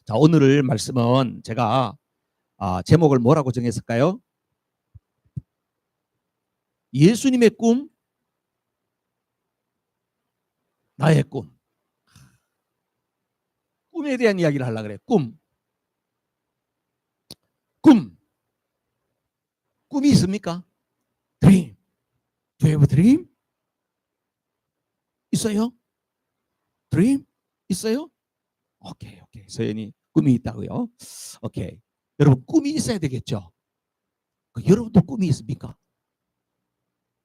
자, 오늘 말씀은 제가 제목을 뭐라고 정했을까요? 예수님의 꿈, 나의 꿈. 꿈에 대한 이야기를 하려고 그래. 꿈. 꿈이 있습니까? 드림. Do you have a dream? 있어요? 드림? 있어요? 오케이. 서연이 꿈이 있다고요? 오케이. 여러분, 꿈이 있어야 되겠죠? 여러분도 꿈이 있습니까?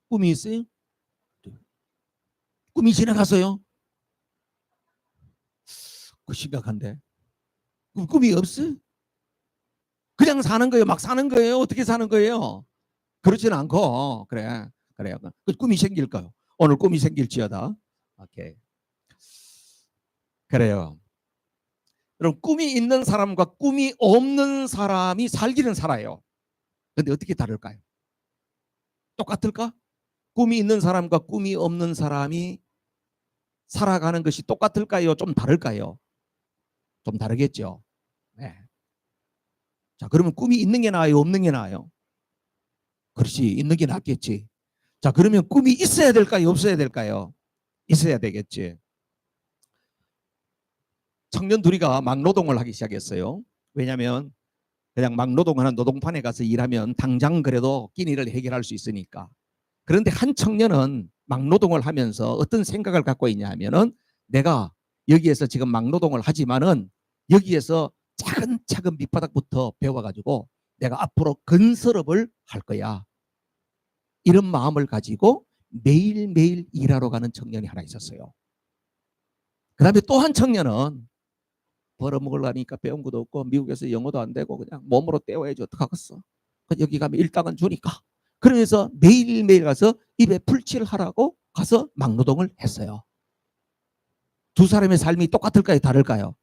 꿈이 있어요? 꿈이 지나갔어요? 심각한데. 꿈이 없어요? 그냥 사는 거예요? 막 사는 거예요? 어떻게 사는 거예요? 그렇지는 않고, 그래요. 꿈이 생길까요? 오늘 꿈이 생길지어다. 오케이. 그래요. 여러분, 꿈이 있는 사람과 꿈이 없는 사람이 살기는 살아요. 근데 어떻게 다를까요? 똑같을까? 꿈이 있는 사람과 꿈이 없는 사람이 살아가는 것이 똑같을까요? 좀 다를까요? 좀 다르겠죠. 네. 자, 그러면 꿈이 있는 게 나아요? 없는 게 나아요? 그렇지, 있는 게 낫겠지. 자, 그러면 꿈이 있어야 될까요? 없어야 될까요? 있어야 되겠지. 청년 둘이가 막노동을 하기 시작했어요. 왜냐하면 그냥 막노동하는 노동판에 가서 일하면 당장 그래도 끼니를 해결할 수 있으니까. 그런데 한 청년은 막노동을 하면서 어떤 생각을 갖고 있냐 하면은, 내가 여기에서 지금 막노동을 하지만은 여기에서 차근차근 밑바닥부터 배워가지고 내가 앞으로 건설업을 할 거야. 이런 마음을 가지고 매일매일 일하러 가는 청년이 하나 있었어요. 그 다음에 또 한 청년은 벌어먹으려니까 배운 것도 없고 미국에서 영어도 안 되고 그냥 몸으로 때워야지 어떡하겠어. 여기 가면 일당은 주니까. 그러면서 매일매일 가서 입에 풀칠을 하라고 가서 막노동을 했어요. 두 사람의 삶이 똑같을까요? 다를까요?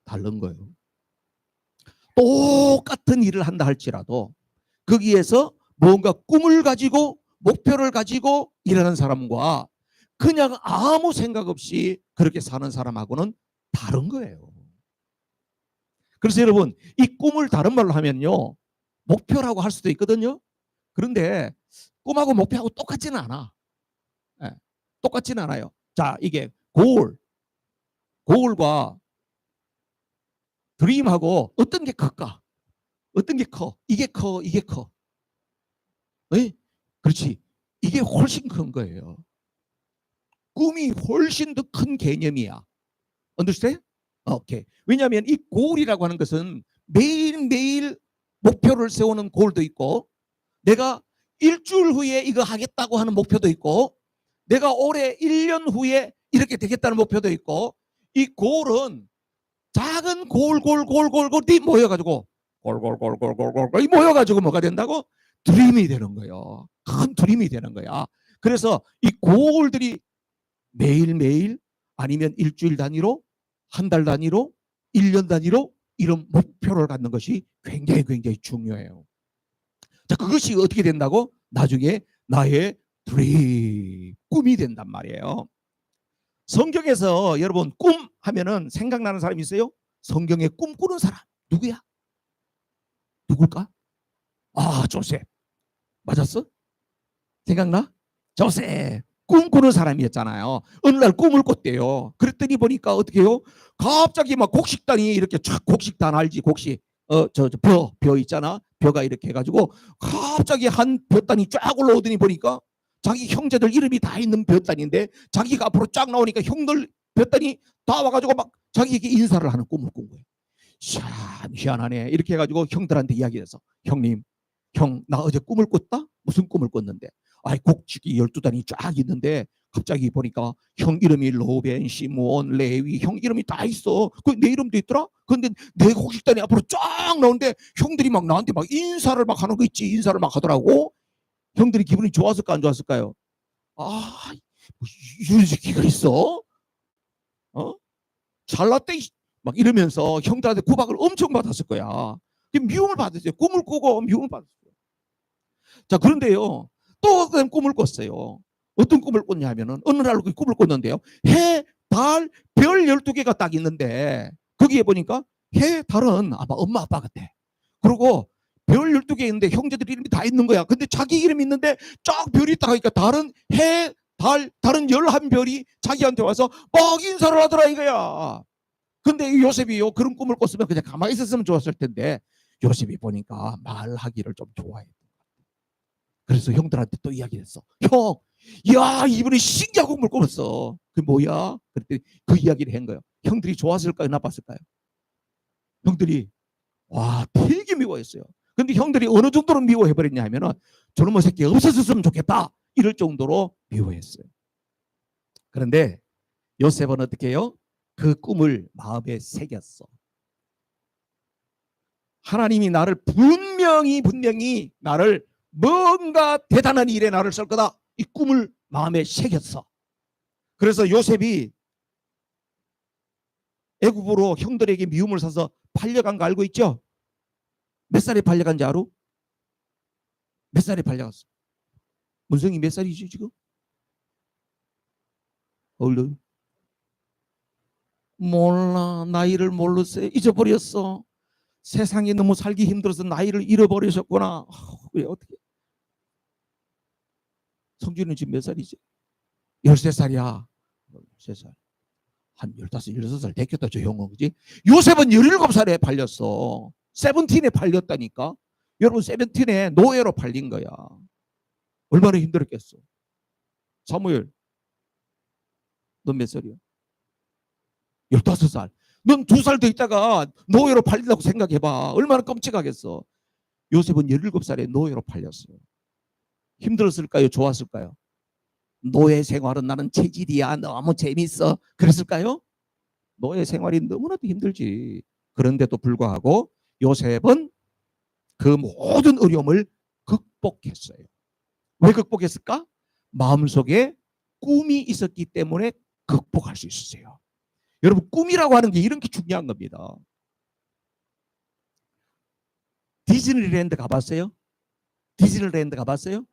다른 거예요. 똑같은 일을 한다 할지라도 거기에서 뭔가 꿈을 가지고 목표를 가지고 일하는 사람과 그냥 아무 생각 없이 그렇게 사는 사람하고는 다른 거예요. 그래서 여러분, 이 꿈을 다른 말로 하면요, 목표라고 할 수도 있거든요. 그런데 꿈하고 목표하고 똑같지는 않아. 네, 똑같지는 않아요. 자, 이게 고울과 드림하고 어떤 게 클까? 어떤 게 커? 이게 커, 이게 커. 네? 그렇지. 이게 훨씬 큰 거예요. 꿈이 훨씬 더 큰 개념이야. understand? 오케이. 왜냐하면 이 고울이라고 하는 것은 매일매일 목표를 세우는 고울도 있고, 내가 일주일 후에 이거 하겠다고 하는 목표도 있고, 내가 올해 1년 후에 이렇게 되겠다는 목표도 있고, 이 고울은 작은 골골골골골이 모여가지고 골골골골골골 모여가지고 뭐가 된다고? 드림이 되는 거예요. 큰 드림이 되는 거야. 그래서 이 고울들이 매일매일 아니면 일주일 단위로, 한 달 단위로, 1년 단위로 이런 목표를 갖는 것이 굉장히 중요해요. 자, 그것이 어떻게 된다고? 나중에 나의 드림, 꿈이 된단 말이에요. 성경에서 여러분 꿈 하면은 생각나는 사람이 있어요? 성경에 꿈꾸는 사람 누구야? 누굴까? 조셉. 맞았어? 생각나? 조셉. 꿈꾸는 사람이었잖아요. 어느 날 꿈을 꿨대요. 그랬더니 보니까 어떻게 해요? 갑자기 막 곡식단이 이렇게 촥, 곡식단 알지? 곡식. 벼 있잖아. 벼가 이렇게 해가지고 갑자기 한 벼단이 쫙 올라오더니 보니까 자기 형제들 이름이 다 있는 벼단인데, 자기가 앞으로 쫙 나오니까 형들 벼단이 다 와가지고 막 자기에게 인사를 하는 꿈을 꾼 거예요. 참 희한하네. 이렇게 해가지고 형들한테 이야기해서, 형님, 형, 나 어제 꿈을 꿨다? 무슨 꿈을 꿨는데? 곡식이 12단이 쫙 있는데 갑자기 보니까 형 이름이 로벤, 시므온, 레위, 형 이름이 다 있어. 내 이름도 있더라? 근데 내 곡식단이 앞으로 쫙 나오는데 형들이 막 나한테 막 인사를 막 하는 거 있지. 인사를 막 하더라고. 형들이 기분이 좋았을까 안 좋았을까요? 이런 새끼가 있어? 잘났대 막 이러면서 형들한테 구박을 엄청 받았을 거야. 미움을 받았어요. 꿈을 꾸고 미움을 받았어요. 자, 그런데요, 또 그런 꿈을 꿨어요. 어떤 꿈을 꿨냐 하면은, 어느 날 꿈을 꿨는데요, 해, 달, 별 12개가 딱 있는데 거기에 보니까 해, 달은 아마 엄마 아빠 같아. 그리고 별 12개 있는데 형제들 이름이 다 있는 거야. 근데 자기 이름이 있는데 쫙 별이 있다 하니까 다른 해, 다른 11별이 자기한테 와서 막 인사를 하더라 이거야. 근데 요셉이요 그런 꿈을 꿨으면 그냥 가만히 있었으면 좋았을 텐데 요셉이 보니까 말하기를 좀 좋아해. 그래서 형들한테 또 이야기했어. 형, 야 이번에 신기한 꿈을 꿨어. 그게 뭐야? 그랬더니 그 이야기를 한 거예요. 형들이 좋았을까요? 나빴을까요? 형들이 와 되게 미워했어요. 근데 형들이 어느 정도로 미워해버렸냐 하면은 저놈의 새끼 없어졌으면 좋겠다 이럴 정도로 미워했어요. 그런데 요셉은 어떻게 해요? 그 꿈을 마음에 새겼어. 하나님이 나를 분명히 나를 뭔가 대단한 일에 나를 쓸 거다. 이 꿈을 마음에 새겼어. 그래서 요셉이 애굽으로 형들에게 미움을 사서 팔려간 거 알고 있죠? 몇 살에 팔려간지 알아? 몇 살에 팔려갔어? 문성이 몇 살이지 지금? 얼른 몰라. 나이를 모르세요. 잊어버렸어. 세상에 너무 살기 힘들어서 나이를 잃어버리셨구나. 왜 어떻게? 성준이는 지금 몇 살이지? 13살이야. 13살. 한 15, 16살 됐겠다, 저 형은. 그지? 요셉은 17살에 팔렸어. 세븐틴에 팔렸다니까. 여러분, 세븐틴에 노예로 팔린 거야. 얼마나 힘들었겠어. 사무엘, 넌 몇 살이야? 15살. 넌 2살 더 있다가 노예로 팔린다고 생각해봐. 얼마나 끔찍하겠어. 요셉은 17살에 노예로 팔렸어요. 힘들었을까요? 좋았을까요? 노예 생활은 나는 체질이야. 너무 재밌어. 그랬을까요? 노예 생활이 너무나도 힘들지. 그런데도 불구하고 요셉은 그 모든 어려움을 극복했어요. 왜 극복했을까? 마음속에 꿈이 있었기 때문에 극복할 수 있었어요. 여러분, 꿈이라고 하는 게 이런 게 중요한 겁니다. 디즈니랜드 가봤어요? 디즈니랜드 가봤어요?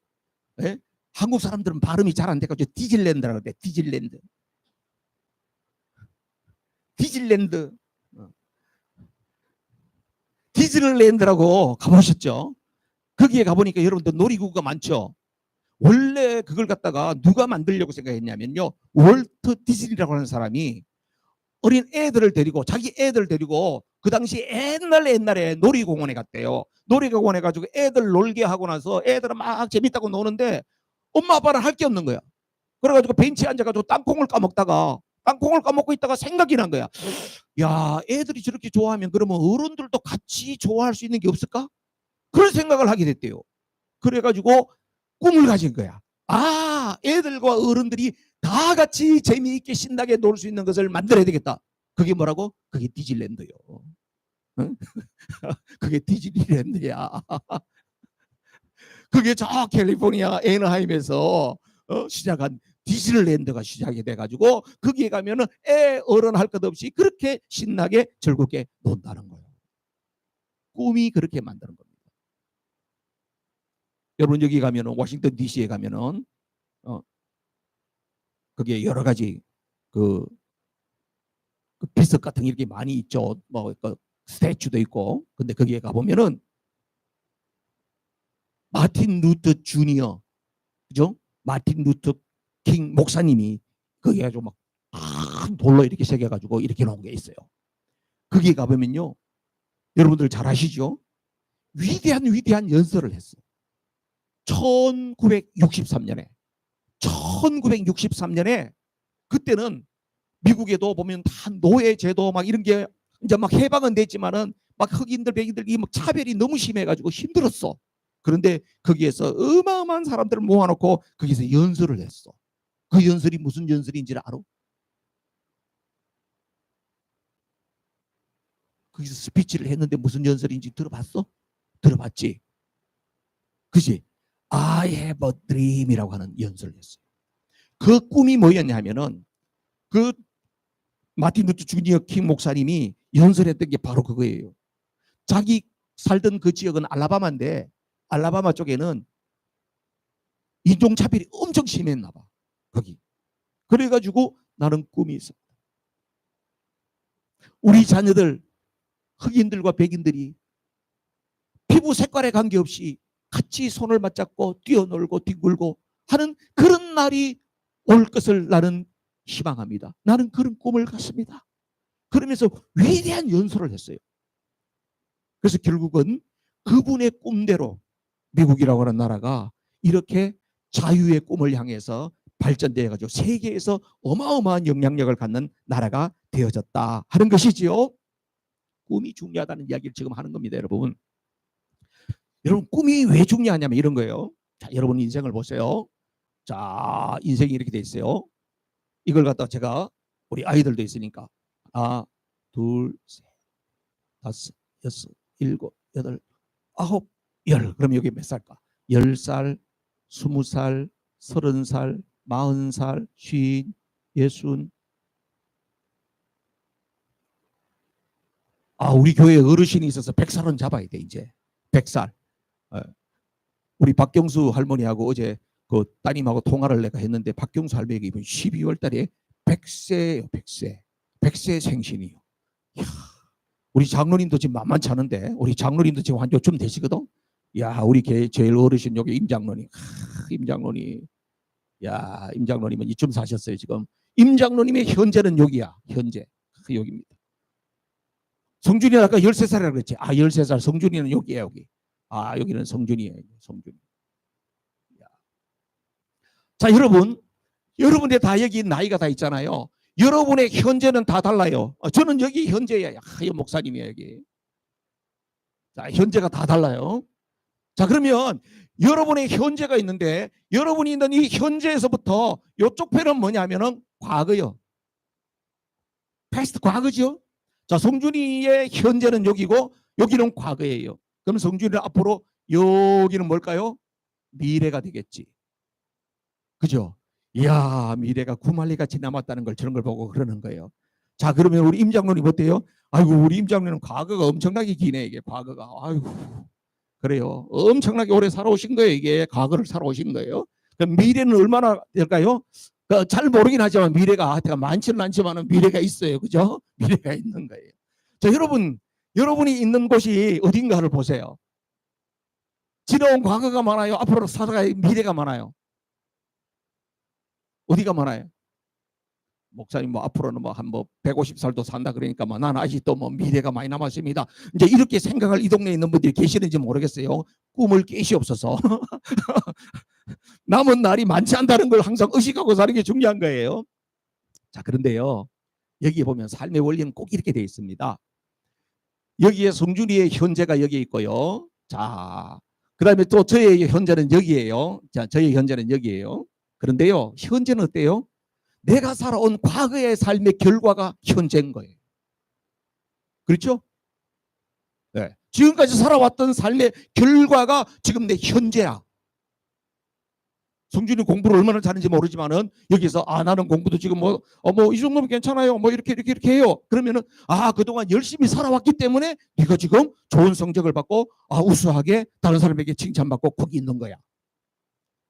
네? 한국 사람들은 발음이 잘 안 돼가지고 디즈니랜드라고 그래. 디즈니랜드. 디즈니랜드. 디즈니랜드라고 가보셨죠? 거기에 가보니까 여러분들 놀이기구가 많죠. 원래 그걸 갖다가 누가 만들려고 생각했냐면요, 월트 디즈니라고 하는 사람이 어린 애들을 데리고, 자기 애들 데리고 그 당시 옛날에 놀이공원에 갔대요. 놀이공원에 가지고 애들 놀게 하고 나서 애들은 막 재밌다고 노는데 엄마 아빠는 할 게 없는 거야. 그래가지고 벤치에 앉아가지고 땅콩을 까먹고 있다가 생각이 난 거야. 야, 애들이 저렇게 좋아하면 그러면 어른들도 같이 좋아할 수 있는 게 없을까? 그런 생각을 하게 됐대요. 그래가지고 꿈을 가진 거야. 아, 애들과 어른들이 다 같이 재미있게 신나게 놀 수 있는 것을 만들어야 되겠다. 그게 뭐라고? 그게 디즈니랜드요. 응? 그게 디즈니랜드야. 그게 저 캘리포니아 애너하임에서 시작한 디즈니랜드가 시작이 돼가지고 거기에 가면은 애 어른 할 것 없이 그렇게 신나게 즐겁게 논다는 거예요. 꿈이 그렇게 만드는 겁니다. 여러분 여기 가면은 워싱턴 DC에 가면은 그게 여러 가지 그 비석 같은 게 이렇게 많이 있죠. 뭐 스태츄도 있고. 근데 거기에 가보면은 마틴 루터 주니어, 그죠? 마틴 루터 킹 목사님이 거기에 아주 막 큰 돌로 이렇게 새겨가지고 이렇게 놓은 게 있어요. 거기에 가보면요, 여러분들 잘 아시죠? 위대한 연설을 했어. 1963년에 그때는 미국에도 보면 다 노예 제도 막 이런 게 이제 막 해방은 됐지만은 막 흑인들 백인들 막 차별이 너무 심해가지고 힘들었어. 그런데 거기에서 어마어마한 사람들을 모아놓고 거기서 연설을 했어. 그 연설이 무슨 연설인지를 알아? 거기서 스피치를 했는데 무슨 연설인지 들어봤어? 들어봤지? 그지? I have a dream이라고 하는 연설을 했어요. 그 꿈이 뭐였냐 하면은 그 마틴 루터 주니어 킹 목사님이 연설했던 게 바로 그거예요. 자기 살던 그 지역은 알라바마인데 알라바마 쪽에는 인종차별이 엄청 심했나 봐. 거기. 그래가지고 나는 꿈이 있었다. 우리 자녀들, 흑인들과 백인들이 피부 색깔에 관계없이 같이 손을 맞잡고 뛰어놀고 뒹굴고 하는 그런 날이 올 것을 나는 희망합니다. 나는 그런 꿈을 갖습니다. 그러면서 위대한 연설을 했어요. 그래서 결국은 그분의 꿈대로 미국이라고 하는 나라가 이렇게 자유의 꿈을 향해서 발전되어 가지고 세계에서 어마어마한 영향력을 갖는 나라가 되어졌다 하는 것이지요. 꿈이 중요하다는 이야기를 지금 하는 겁니다, 여러분. 여러분, 꿈이 왜 중요하냐면 이런 거예요. 자, 여러분 인생을 보세요. 자, 인생이 이렇게 돼 있어요. 이걸 갖다 제가 우리 아이들도 있으니까 하나, 둘, 셋, 다섯, 여섯, 일곱, 여덟, 아홉, 열. 그럼 여기 몇 살까? 10살, 20살, 30살, 40살, 50, 60. 우리 교회에 어르신이 있어서 100살은 잡아야 돼, 이제. 100살. 우리 박경수 할머니하고 어제 그 따님하고 통화를 내가 했는데 박경수 할머니가 이번 12월 달에 100세예요, 100세. 100세 생신이요. 이야, 우리 장로님도 지금 만만치 않은데, 우리 장로님도 지금 한 요쯤 되시거든. 야, 우리 교회 제일 어르신 여기 임장로님. 임장로님. 야, 임장로님은 이쯤 사셨어요, 지금. 임장로님의 현재는 여기야. 현재. 여기입니다. 성준이는 아까 13살이라고 그랬지. 13살. 성준이는 여기야, 여기. 여기는 성준이에요. 성준이. 자, 여러분의 다 여기 나이가 다 있잖아요. 여러분의 현재는 다 달라요. 저는 여기 현재야. 목사님이야, 여기. 자, 현재가 다 달라요. 자, 그러면 여러분의 현재가 있는데 여러분이 있는 이 현재에서부터 이쪽 편은 뭐냐면은 과거요. 패스트, 과거죠. 자, 성준이의 현재는 여기고 여기는 과거예요. 그럼 성준이는 앞으로 여기는 뭘까요? 미래가 되겠지. 그죠? 이야, 미래가 구말리같이 남았다는 걸 저런 걸 보고 그러는 거예요. 자, 그러면 우리 임장로님 어때요? 아이고, 우리 임장로는 과거가 엄청나게 기네, 이게 과거가. 아이고, 그래요. 엄청나게 오래 살아오신 거예요, 이게. 과거를 살아오신 거예요. 그럼 미래는 얼마나 될까요? 잘 모르긴 하지만 미래가 많지는 않지만 미래가 있어요. 그죠? 미래가 있는 거예요. 자, 여러분이 있는 곳이 어딘가를 보세요. 지나온 과거가 많아요? 앞으로 살아갈 미래가 많아요? 어디가 많아요? 목사님 앞으로는 한 150살도 산다 그러니까 난 아직도 미래가 많이 남았습니다. 이제 이렇게 생각할 이 동네에 있는 분들이 계시는지 모르겠어요. 꿈을 깨시옵소서. 남은 날이 많지 않다는 걸 항상 의식하고 사는 게 중요한 거예요. 자, 그런데요, 여기 보면 삶의 원리는 꼭 이렇게 되어 있습니다. 여기에 성준이의 현재가 여기 있고요. 자, 그 다음에 또 저의 현재는 여기에요. 자, 저의 현재는 여기에요. 그런데요, 현재는 어때요? 내가 살아온 과거의 삶의 결과가 현재인 거예요. 그렇죠? 네. 지금까지 살아왔던 삶의 결과가 지금 내 현재야. 성준이 공부를 얼마나 잘하는지 모르지만은 여기서 나는 공부도 지금 이 정도면 괜찮아요. 이렇게 해요. 그러면은 그동안 열심히 살아왔기 때문에 네가 지금 좋은 성적을 받고 우수하게 다른 사람에게 칭찬받고 거기 있는 거야.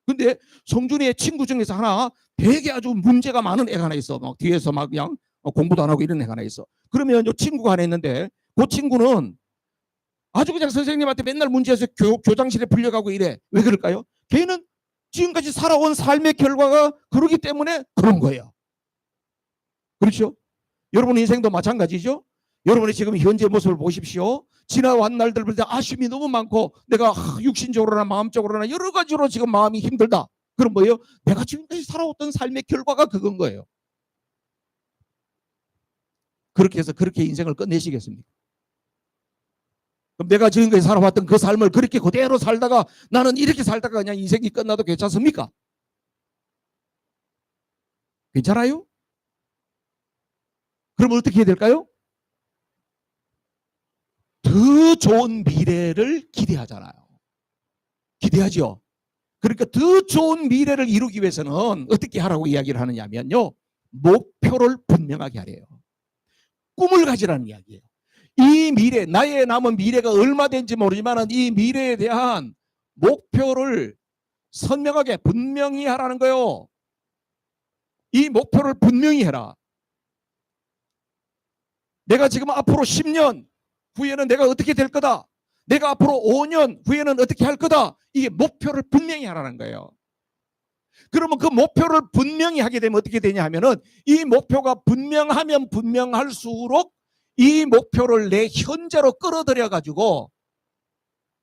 근데 성준이의 친구 중에서 하나 되게 아주 문제가 많은 애가 하나 있어. 막 뒤에서 막 그냥 공부도 안 하고 이런 애가 하나 있어. 그러면 이 친구가 하나 있는데 그 친구는 아주 그냥 선생님한테 맨날 문제에서 교장실에 불려가고 이래. 왜 그럴까요? 걔는 지금까지 살아온 삶의 결과가 그러기 때문에 그런 거예요. 그렇죠? 여러분 인생도 마찬가지죠? 여러분이 지금 현재 모습을 보십시오. 지나온 날들 볼 때 아쉬움이 너무 많고 내가 육신적으로나 마음적으로나 여러 가지로 지금 마음이 힘들다. 그럼 뭐예요? 내가 지금까지 살아왔던 삶의 결과가 그건 거예요. 그렇게 해서 그렇게 인생을 끝내시겠습니까? 그럼 내가 지금까지 살아왔던 그 삶을 그렇게 그대로 살다가 나는 이렇게 살다가 그냥 인생이 끝나도 괜찮습니까? 괜찮아요? 그럼 어떻게 해야 될까요? 더 좋은 미래를 기대하잖아요. 기대하죠. 그러니까 더 좋은 미래를 이루기 위해서는 어떻게 하라고 이야기를 하느냐면요. 목표를 분명하게 하래요. 꿈을 가지라는 이야기예요. 이 미래, 나의 남은 미래가 얼마 된지 모르지만 이 미래에 대한 목표를 선명하게 분명히 하라는 거예요. 이 목표를 분명히 해라. 내가 지금 앞으로 10년 후에는 내가 어떻게 될 거다. 내가 앞으로 5년 후에는 어떻게 할 거다. 이게 목표를 분명히 하라는 거예요. 그러면 그 목표를 분명히 하게 되면 어떻게 되냐 하면은 이 목표가 분명하면 분명할수록 이 목표를 내 현재로 끌어들여 가지고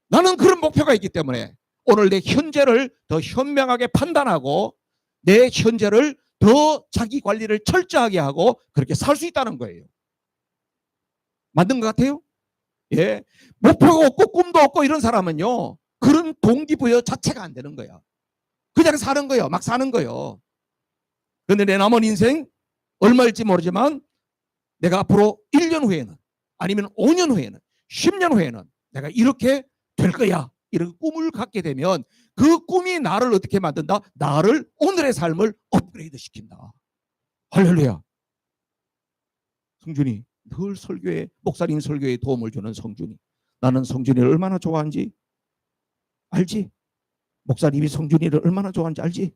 나는 그런 목표가 있기 때문에 오늘 내 현재를 더 현명하게 판단하고 내 현재를 더 자기 관리를 철저하게 하고 그렇게 살 수 있다는 거예요. 맞는 것 같아요? 예. 목표가 없고 꿈도 없고 이런 사람은요, 그런 동기부여 자체가 안 되는 거야. 그냥 사는 거예요. 막 사는 거예요. 그런데 내 남은 인생 얼마일지 모르지만 내가 앞으로 1년 후에는 아니면 5년 후에는 10년 후에는 내가 이렇게 될 거야. 이런 꿈을 갖게 되면 그 꿈이 나를 어떻게 만든다? 나를 오늘의 삶을 업그레이드 시킨다. 할렐루야. 성준이 늘 설교에 목사님 설교에 도움을 주는 성준이. 나는 성준이를 얼마나 좋아하는지 알지? 목사님이 성준이를 얼마나 좋아하는지 알지?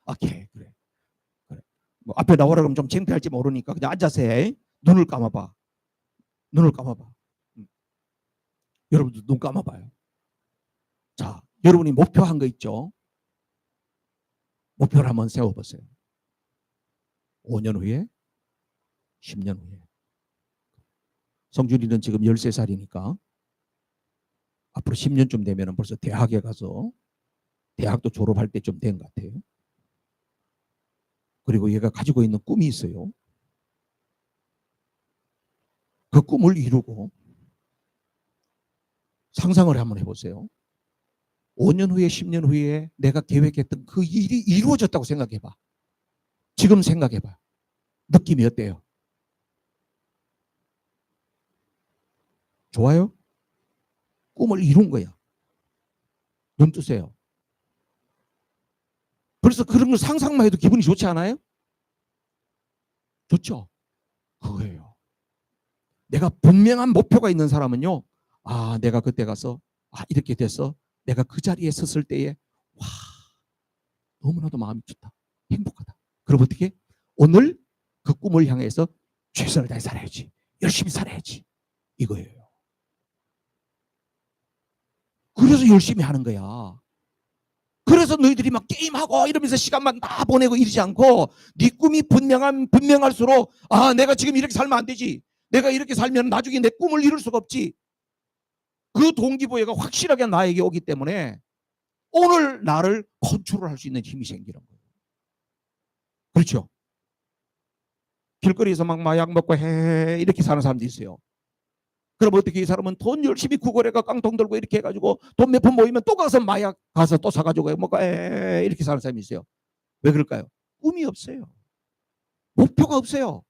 오케이, 그래. 뭐 앞에 나오라 그러면 좀 창피할지 모르니까 그냥 앉아서 해. 눈을 감아봐. 눈을 감아봐. 여러분도 눈 감아봐요. 자, 여러분이 목표한 거 있죠? 목표를 한번 세워보세요. 5년 후에, 10년 후에. 성준이는 지금 13살이니까 앞으로 10년쯤 되면 벌써 대학에 가서 대학도 졸업할 때쯤 된 것 같아요. 그리고 얘가 가지고 있는 꿈이 있어요. 그 꿈을 이루고 상상을 한번 해보세요. 5년 후에 10년 후에 내가 계획했던 그 일이 이루어졌다고 생각해봐. 지금 생각해봐. 느낌이 어때요? 좋아요? 꿈을 이룬 거야. 눈 뜨세요. 벌써 그런 걸 상상만 해도 기분이 좋지 않아요? 좋죠? 그거예요. 내가 분명한 목표가 있는 사람은요. 아, 내가 그때 가서 이렇게 돼서 내가 그 자리에 섰을 때에 와, 너무나도 마음이 좋다. 행복하다. 그럼 어떻게? 오늘 그 꿈을 향해서 최선을 다해 살아야지. 열심히 살아야지. 이거예요. 그래서 열심히 하는 거야. 그래서 너희들이 막 게임하고 이러면서 시간만 다 보내고 이러지 않고 네 꿈이 분명할수록 내가 지금 이렇게 살면 안 되지. 내가 이렇게 살면 나중에 내 꿈을 이룰 수가 없지. 그 동기부여가 확실하게 나에게 오기 때문에 오늘 나를 컨트롤할 수 있는 힘이 생기는 거예요. 그렇죠? 길거리에서 막 마약 먹고 이렇게 사는 사람도 있어요. 그럼 어떻게 이 사람은 돈 열심히 구걸해가 깡통 들고 이렇게 해가지고 돈 몇 푼 모이면 또 가서 마약 가서 또 사가지고 먹고 이렇게 사는 사람이 있어요. 왜 그럴까요? 꿈이 없어요. 목표가 없어요.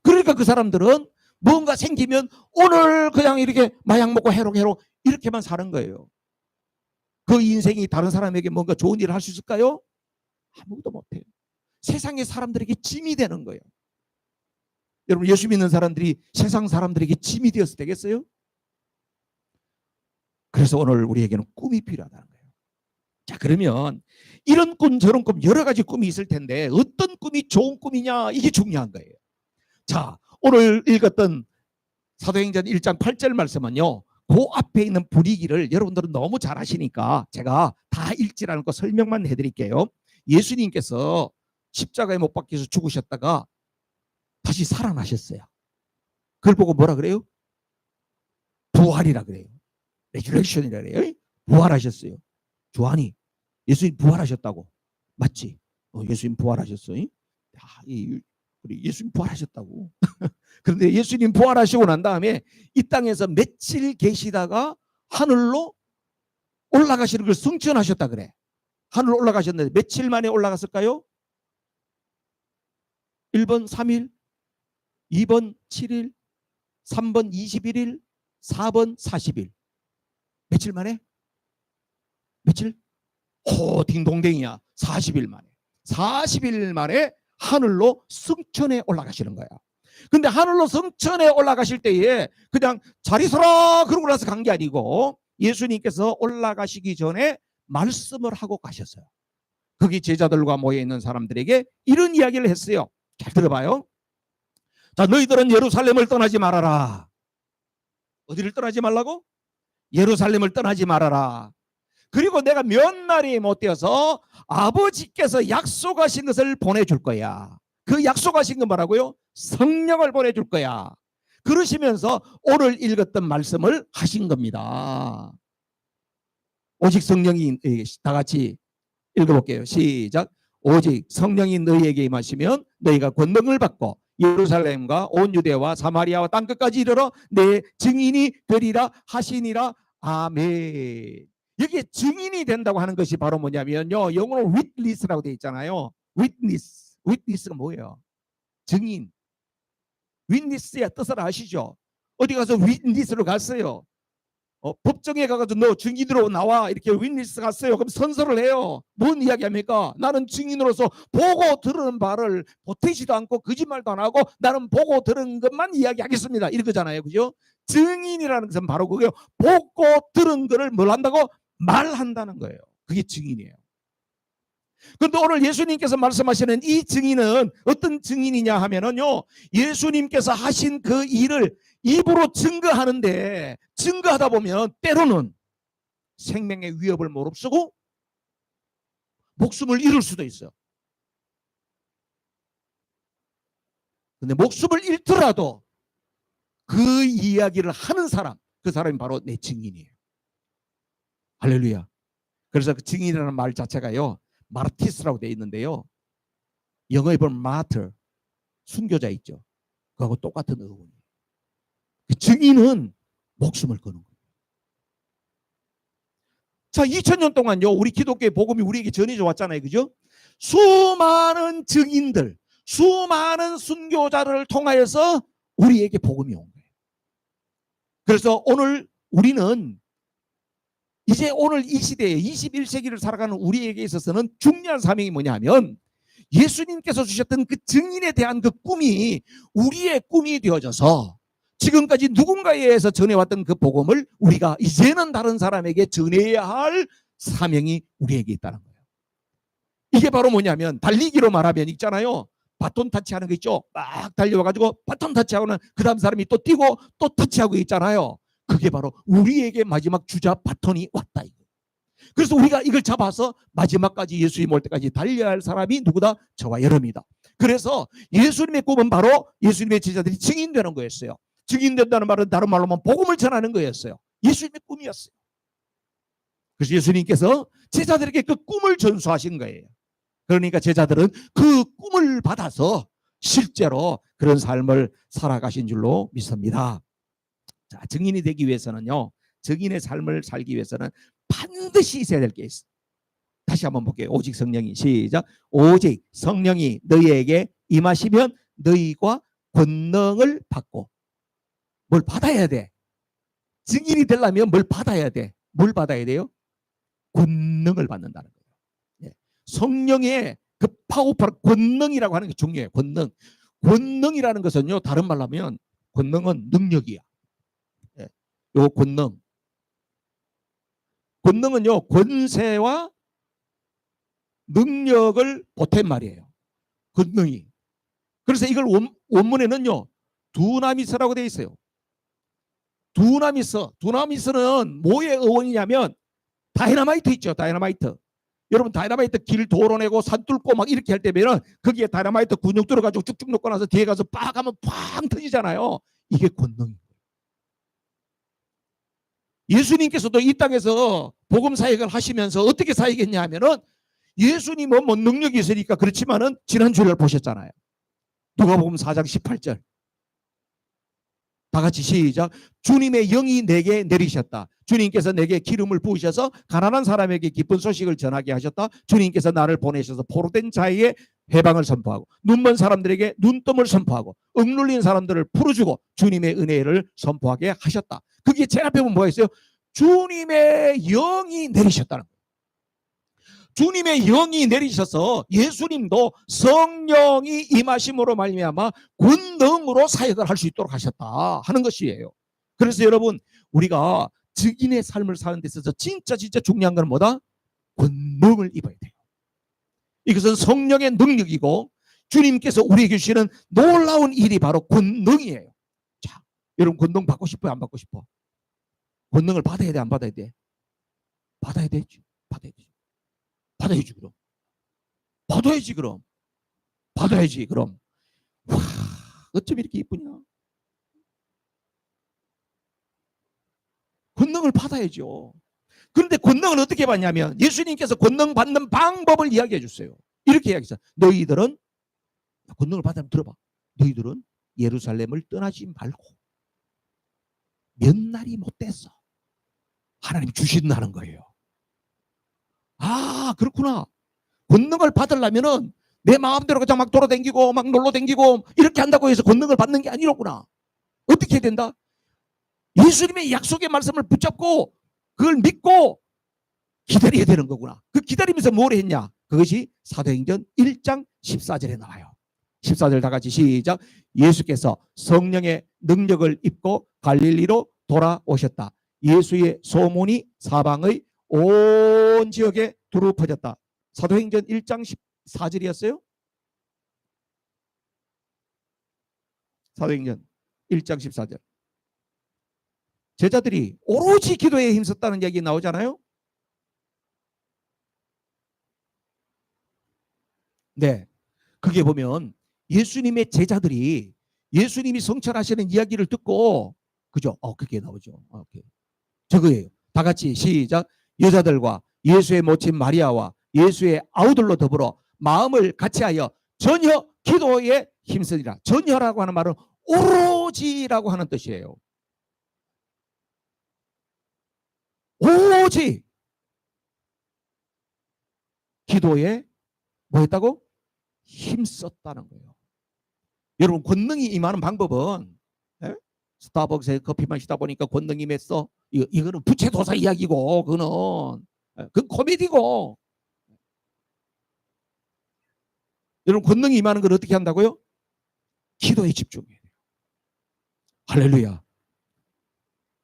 그러니까 그 사람들은 뭔가 생기면 오늘 그냥 이렇게 마약 먹고 해롱 이렇게만 사는 거예요. 그 인생이 다른 사람에게 뭔가 좋은 일을 할 수 있을까요? 아무것도 못해요. 세상의 사람들에게 짐이 되는 거예요. 여러분, 예수 믿는 사람들이 세상 사람들에게 짐이 되어서 되겠어요? 그래서 오늘 우리에게는 꿈이 필요하다는 거예요. 자, 그러면 이런 꿈 저런 꿈 여러 가지 꿈이 있을 텐데 어떤 꿈이 좋은 꿈이냐, 이게 중요한 거예요. 자, 오늘 읽었던 사도행전 1장 8절 말씀은요, 그 앞에 있는 분위기를 여러분들은 너무 잘 아시니까 제가 다 읽지 않고 설명만 해드릴게요. 예수님께서 십자가에 못 박혀서 죽으셨다가 다시 살아나셨어요. 그걸 보고 뭐라 그래요? 부활이라 그래요. 레저렉션이라 그래요. 부활하셨어요. 조한이, 예수님 부활하셨다고. 맞지? 예수님 부활하셨어요. 우리 예수님 부활하셨다고. 그런데 예수님 부활하시고 난 다음에 이 땅에서 며칠 계시다가 하늘로 올라가시는 걸 승천하셨다 그래. 하늘로 올라가셨는데 며칠 만에 올라갔을까요? 1번 3일, 2번 7일, 3번 21일, 4번 40일. 며칠 만에? 며칠? 딩동댕이야. 40일 만에. 40일 만에 하늘로 승천에 올라가시는 거야. 근데 하늘로 승천에 올라가실 때에 그냥 잘 있어라 그러고 나서 간 게 아니고 예수님께서 올라가시기 전에 말씀을 하고 가셨어요. 거기 제자들과 모여 있는 사람들에게 이런 이야기를 했어요. 잘 들어봐요. 자, 너희들은 예루살렘을 떠나지 말아라. 어디를 떠나지 말라고? 예루살렘을 떠나지 말아라. 그리고 내가 몇 날이 못 되어서 아버지께서 약속하신 것을 보내줄 거야. 그 약속하신 건 뭐라고요? 성령을 보내줄 거야. 그러시면서 오늘 읽었던 말씀을 하신 겁니다. 오직 성령이, 다 같이 읽어볼게요. 시작. 오직 성령이 너희에게 임하시면 너희가 권능을 받고 예루살렘과 온 유대와 사마리아와 땅끝까지 이르러 내 증인이 되리라 하시니라. 아멘. 여기에 증인이 된다고 하는 것이 바로 뭐냐면요, 영어로 witness라고 되어 있잖아요. witness가 뭐예요? 증인. witness의 뜻을 아시죠? 어디 가서 witness로 갔어요. 법정에 가가지고 너 증인으로 나와 이렇게 윈니스 갔어요. 그럼 선서를 해요. 뭔 이야기합니까? 나는 증인으로서 보고 들은 바를 보태지도 않고 거짓말도 안 하고 나는 보고 들은 것만 이야기하겠습니다. 이거잖아요. 그죠? 증인이라는 것은 바로 그게요. 보고 들은 것을 뭘 한다고? 말한다는 거예요. 그게 증인이에요. 그런데 오늘 예수님께서 말씀하시는 이 증인은 어떤 증인이냐 하면은요, 예수님께서 하신 그 일을 입으로 증거하는데, 증거하다 보면 때로는 생명의 위협을 무릅쓰고 목숨을 잃을 수도 있어요. 근데 목숨을 잃더라도 그 이야기를 하는 사람, 그 사람이 바로 내 증인이에요. 할렐루야. 그래서 그 증인이라는 말 자체가요, 마르티스라고 되어 있는데요, 영어에 보면 마터, 순교자 있죠. 그하고 똑같은 어원이에요. 그 증인은 목숨을 거는 거예요. 자, 2000년 동안요, 우리 기독교의 복음이 우리에게 전해져 왔잖아요. 그죠? 수많은 증인들, 수많은 순교자를 통하여서 우리에게 복음이 온 거예요. 그래서 오늘 우리는 이제 오늘 이 시대에 21세기를 살아가는 우리에게 있어서는 중요한 사명이 뭐냐 하면, 예수님께서 주셨던 그 증인에 대한 그 꿈이 우리의 꿈이 되어져서 지금까지 누군가에 의해서 전해왔던 그 복음을 우리가 이제는 다른 사람에게 전해야 할 사명이 우리에게 있다는 거예요. 이게 바로 뭐냐면, 달리기로 말하면 있잖아요, 바톤 타치하는 거 있죠. 막 달려와가지고 바톤 타치하고는 그 다음 사람이 또 뛰고 또 타치하고 있잖아요. 그게 바로 우리에게 마지막 주자 바톤이 왔다. 그래서 우리가 이걸 잡아서 마지막까지 예수님 올 때까지 달려야 할 사람이 누구다? 저와 여러분이다. 그래서 예수님의 꿈은 바로 예수님의 제자들이 증인되는 거였어요. 증인된다는 말은 다른 말로 하면 복음을 전하는 거였어요. 예수님의 꿈이었어요. 그래서 예수님께서 제자들에게 그 꿈을 전수하신 거예요. 그러니까 제자들은 그 꿈을 받아서 실제로 그런 삶을 살아가신 줄로 믿습니다. 자, 증인이 되기 위해서는요, 증인의 삶을 살기 위해서는 반드시 있어야 될 게 있어요. 다시 한번 볼게요. 오직 성령이, 시작. 오직 성령이 너희에게 임하시면 너희가 권능을 받고, 뭘 받아야 돼? 증인이 되려면 뭘 받아야 돼? 뭘 받아야 돼요? 권능을 받는다는 거예요. 성령의 그 파워풀한 권능이라고 하는 게 중요해요. 권능. 권능이라는 것은요, 다른 말로 하면 권능은 능력이야. 요 권능. 권능은요, 권세와 능력을 보탠 말이에요. 권능이. 그래서 이걸 원문에는요, 두나미스라고 되어 있어요. 두나미스는 뭐의 어원이냐면, 다이너마이트 있죠. 다이너마이트. 여러분, 다이너마이트 길 도로내고 산 뚫고 막 이렇게 할 때면은 거기에 다이너마이트 근육 들어가지고 쭉쭉 놓고 나서 뒤에 가서 빡 하면 팡 터지잖아요. 이게 권능이에요. 예수님께서도 이 땅에서 복음 사역을 하시면서 어떻게 사역했냐 하면은, 예수님은 뭐 능력이 있으니까 그렇지만은 지난주를 보셨잖아요. 누가복음 4장 18절. 다 같이 시작. 주님의 영이 내게 내리셨다. 주님께서 내게 기름을 부으셔서 가난한 사람에게 기쁜 소식을 전하게 하셨다. 주님께서 나를 보내셔서 포로된 자에게 해방을 선포하고, 눈먼 사람들에게 눈뜸을 선포하고, 억눌린 사람들을 풀어주고 주님의 은혜를 선포하게 하셨다. 그게 제일 앞에 보면 뭐가 있어요? 주님의 영이 내리셨다는 거예요. 주님의 영이 내리셔서 예수님도 성령이 임하심으로 말미암아 권능으로 사역을 할 수 있도록 하셨다 하는 것이에요. 그래서 여러분, 우리가 증인의 삶을 사는 데 있어서 진짜 중요한 건 뭐다? 권능을 입어야 돼요. 이것은 성령의 능력이고, 주님께서 우리에게 주시는 놀라운 일이 바로 권능이에요. 자, 여러분 권능 받고 싶어요? 안 받고 싶어? 권능을 받아야 돼? 안 받아야 돼? 받아야 되지. 받아야지. 받아야지 그럼. 받아야지 그럼. 받아야지 그럼. 와, 어쩜 이렇게 이쁘냐? 권능을 받아야죠. 그런데 권능을 어떻게 받냐면 예수님께서 권능 받는 방법을 이야기해 줬어요. 이렇게 이야기했어요. 너희들은 권능을 받으면 들어봐. 너희들은 예루살렘을 떠나지 말고 몇 날이 못 됐어. 하나님 주신다는 거예요. 아, 그렇구나. 권능을 받으려면은 내 마음대로 그냥 막 돌아다니고 막 놀러 다니고 이렇게 한다고 해서 권능을 받는 게 아니로구나. 어떻게 해야 된다? 예수님의 약속의 말씀을 붙잡고 그걸 믿고 기다려야 되는 거구나. 그 기다리면서 뭘 했냐? 그것이 사도행전 1장 14절에 나와요. 14절 다 같이 시작. 예수께서 성령의 능력을 입고 갈릴리로 돌아오셨다. 예수의 소문이 사방의 온 지역에 두루 퍼졌다. 사도행전 1장 14절이었어요? 사도행전 1장 14절. 제자들이 오로지 기도에 힘썼다는 얘기 나오잖아요. 네, 그게 보면 예수님의 제자들이 예수님이 성찰하시는 이야기를 듣고 그죠? 그게 나오죠. 오케이. 저거예요. 다 같이 시작. 여자들과 예수의 모친 마리아와 예수의 아우들로 더불어 마음을 같이하여 전혀 기도에 힘쓰리라. 전혀라고 하는 말은 오로지라고 하는 뜻이에요. 오로지 기도에 뭐 했다고? 힘썼다는 거예요. 여러분 권능이 임하는 방법은 스타벅스에 커피 마시다 보니까 권능이 맺어. 이거는 부채도사 이야기고 그건 코미디고. 여러분 권능이 임하는 걸 어떻게 한다고요? 기도에 집중해야 돼요. 할렐루야.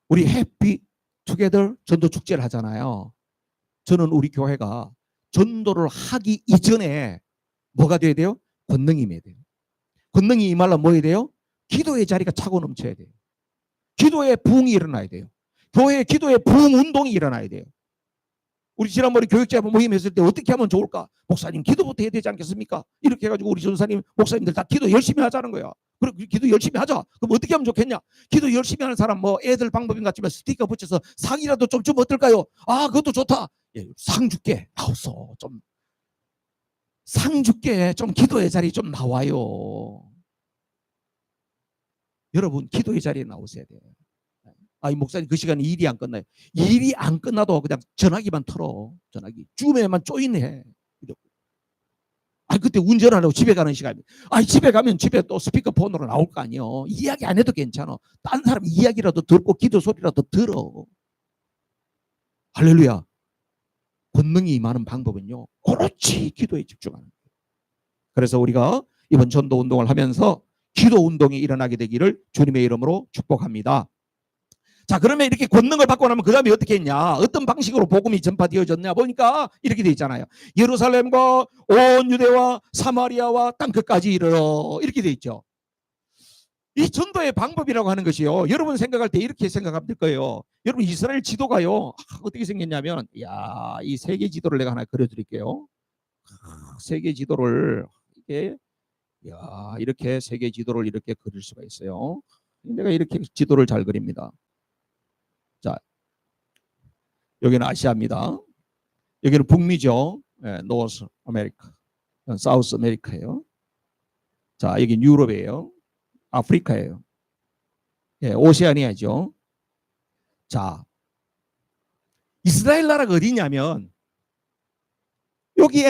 우리 해피 투게더 전도 축제를 하잖아요. 저는 우리 교회가 전도를 하기 이전에 뭐가 돼야 돼요? 권능이 임해야 돼요. 권능이 임하려면 뭐 해야 돼요? 기도의 자리가 차고 넘쳐야 돼요. 기도의 부흥이 일어나야 돼요. 교회의 기도의 부흥 운동이 일어나야 돼요. 우리 지난번에 교육자 모임했을 때 어떻게 하면 좋을까? 목사님 기도부터 해야 되지 않겠습니까? 이렇게 해가지고 우리 전사님 목사님들 다 기도 열심히 하자는 거야. 그래 기도 열심히 하자. 그럼 어떻게 하면 좋겠냐? 기도 열심히 하는 사람 뭐 애들 방법인 것 같지만 스티커 붙여서 상이라도 좀 주면 어떨까요? 아 그것도 좋다. 상 줄게. 나왔어. 좀 상 줄게. 좀 기도의 자리 좀 나와요. 여러분 기도의 자리에 나오셔야 돼요. 이 목사님 그 시간에 일이 안 끝나요. 일이 안 끝나도 그냥 전화기만 털어. 전화기. 줌에만 조인해. 그때 운전하려고 집에 가는 시간입니다. 집에 가면 집에 또 스피커폰으로 나올 거 아니에요. 이야기 안 해도 괜찮아. 딴 사람 이야기라도 듣고 기도 소리라도 들어. 할렐루야. 권능이 임하는 방법은요. 오로지 기도에 집중하는 거예요. 그래서 우리가 이번 전도 운동을 하면서 기도 운동이 일어나게 되기를 주님의 이름으로 축복합니다. 자, 그러면 이렇게 권능을 받고 나면 그 다음에 어떻게 했냐? 어떤 방식으로 복음이 전파되어졌냐? 보니까 이렇게 돼 있잖아요. 예루살렘과 온 유대와 사마리아와 땅끝까지 이르러 이렇게 돼 있죠. 이 전도의 방법이라고 하는 것이요. 여러분 생각할 때 이렇게 생각하면 될 거예요. 여러분 이스라엘 지도가요. 어떻게 생겼냐면 이 세계 지도를 내가 하나 그려드릴게요. 세계 지도를 이렇게 세계 지도를 이렇게 그릴 수가 있어요. 내가 이렇게 지도를 잘 그립니다. 자, 여기는 아시아입니다. 여기는 북미죠. 노스 아메리카, 사우스 아메리카예요. 자, 여기는 유럽이에요. 아프리카예요. 오세아니아죠. 자, 이스라엘 나라가 어디냐면 여기